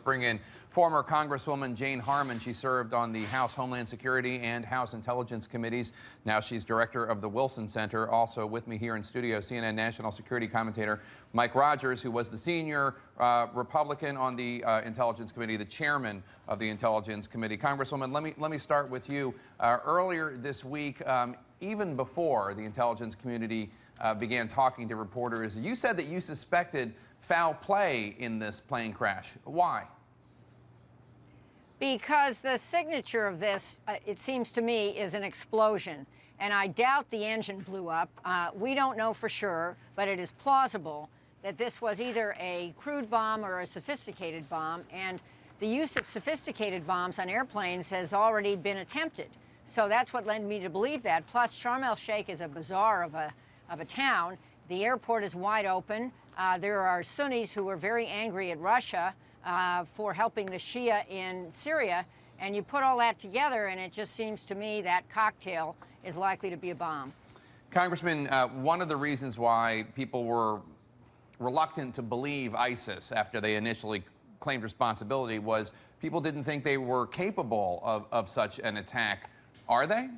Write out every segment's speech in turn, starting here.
bring in former Congresswoman Jane Harman. She served on the House Homeland Security and House Intelligence Committees. Now she's director of the Wilson Center. Also with me here in studio, CNN national security commentator Mike Rogers, who was the senior Republican on the Intelligence Committee, the chairman of the Intelligence Committee. Congresswoman, let me start with you. Earlier this week, even before the intelligence community began talking to reporters, you said that you suspected foul play in this plane crash. Why? Because the signature of this, it seems to me, is an explosion. And I doubt the engine blew up. We don't know for sure, but it is plausible that this was either a crude bomb or a sophisticated bomb. And the use of sophisticated bombs on airplanes has already been attempted. So that's what led me to believe that. Plus, Sharm el-Sheikh is a bazaar of a town. The airport is wide open. There are Sunnis who are very angry at Russia for helping the Shia in Syria. And you put all that together, and it just seems to me that cocktail is likely to be a bomb. Congressman, one of the reasons why people were reluctant to believe ISIS after they initially claimed responsibility was people didn't think they were capable of such an attack. Are they?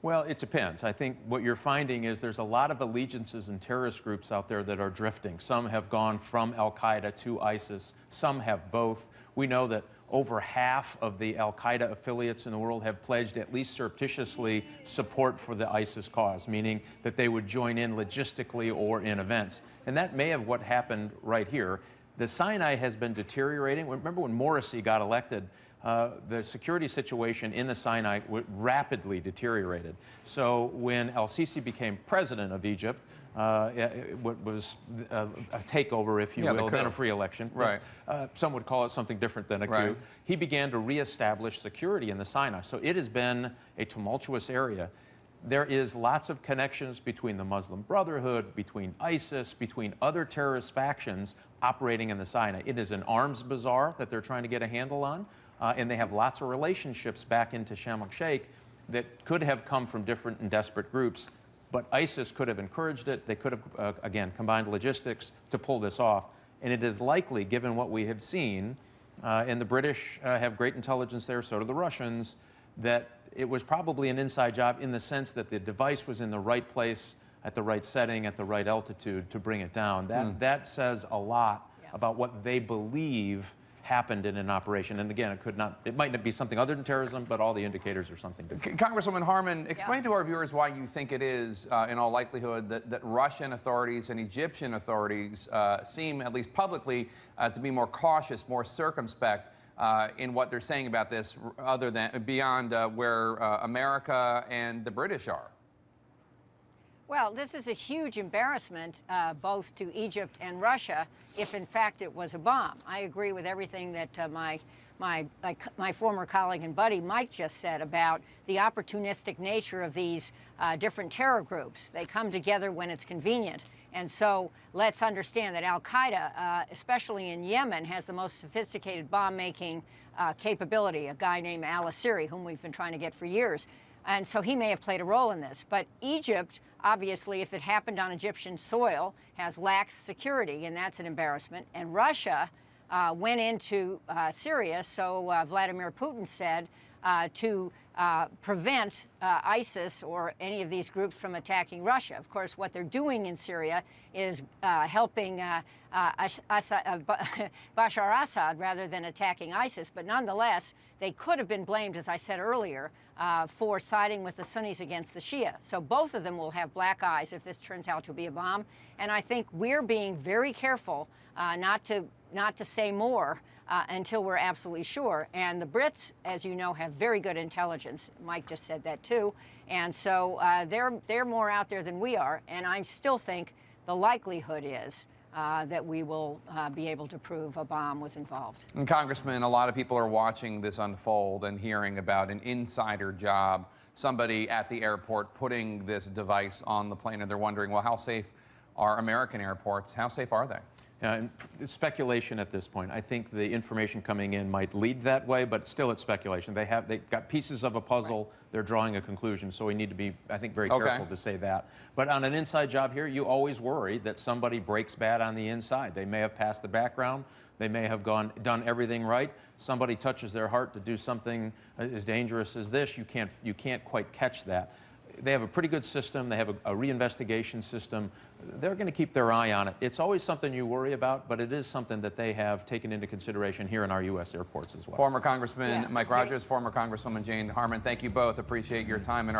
Well, it depends. I think what you're finding is there's a lot of allegiances and terrorist groups out there that are drifting. Some have gone from al-Qaeda to ISIS. Some have both. We know that over half of the al-Qaeda affiliates in the world have pledged at least surreptitiously support for the ISIS cause, meaning that they would join in logistically or in events. And that may have what happened right here. The Sinai has been deteriorating. Remember when Morsi got elected, the security situation in the Sinai rapidly deteriorated. So when el-Sisi became president of Egypt, what was a takeover, if you will, then a free election. Right. Some would call it something different than a coup. He began to reestablish security in the Sinai. So it has been a tumultuous area. There is lots of connections between the Muslim Brotherhood, between ISIS, between other terrorist factions operating in the Sinai. It is an arms bazaar that they're trying to get a handle on. And they have lots of relationships back into Sharm el-Sheikh that could have come from different and desperate groups. But ISIS could have encouraged it. They could have, again, combined logistics to pull this off. And it is likely, given what we have seen, and the British have great intelligence there, so do the Russians, that it was probably an inside job in the sense that the device was in the right place, at the right setting, at the right altitude to bring it down. That says a lot about what they believe happened in an operation. And again, it might not be something other than terrorism, but all the indicators are something different. Congresswoman Harman, explain to our viewers why you think it is, in all likelihood, that Russian authorities and Egyptian authorities seem, at least publicly, to be more cautious, more circumspect in what they're saying about this, other than beyond where America and the British are. Well, this is a huge embarrassment, both to Egypt and Russia, if in fact it was a bomb. I agree with everything that my former colleague and buddy Mike just said about the opportunistic nature of these different terror groups. They come together when it's convenient. And so let's understand that al-Qaeda, especially in Yemen, has the most sophisticated bomb-making capability, a guy named al-Asiri, whom we've been trying to get for years. And so he may have played a role in this. But Egypt, obviously, if it happened on Egyptian soil, has lax security, and that's an embarrassment. And Russia went into Syria, so Vladimir Putin said, to prevent ISIS or any of these groups from attacking Russia. Of course, what they're doing in Syria is helping Bashar Assad rather than attacking ISIS. But nonetheless, they could have been blamed, as I said earlier, for siding with the Sunnis against the Shia. So both of them will have black eyes if this turns out to be a bomb. And I think we're being very careful not to say more until we're absolutely sure. And the Brits, as you know, have very good intelligence. Mike just said that too. And so they're more out there than we are. And I still think the likelihood is that we will be able to prove a bomb was involved. And Congressman, a lot of people are watching this unfold and hearing about an insider job, somebody at the airport putting this device on the plane, and they're wondering, well, how safe are American airports? How safe are they? It's speculation at this point. I think the information coming in might lead that way, but still it's speculation. They've got pieces of a puzzle. Right. They're drawing a conclusion, so we need to be, I think, very careful to say that. But on an inside job here, you always worry that somebody breaks bad on the inside. They may have passed the background. They may have done everything right. Somebody touches their heart to do something as dangerous as this. You can't quite catch that. They have a pretty good system. They have a reinvestigation system. They're going to keep their eye on it. It's always something you worry about, but it is something that they have taken into consideration here in our U.S. airports as well. Former Congressman Yeah. Mike Rogers, former Congresswoman Jane Harman, thank you both. Appreciate your time in our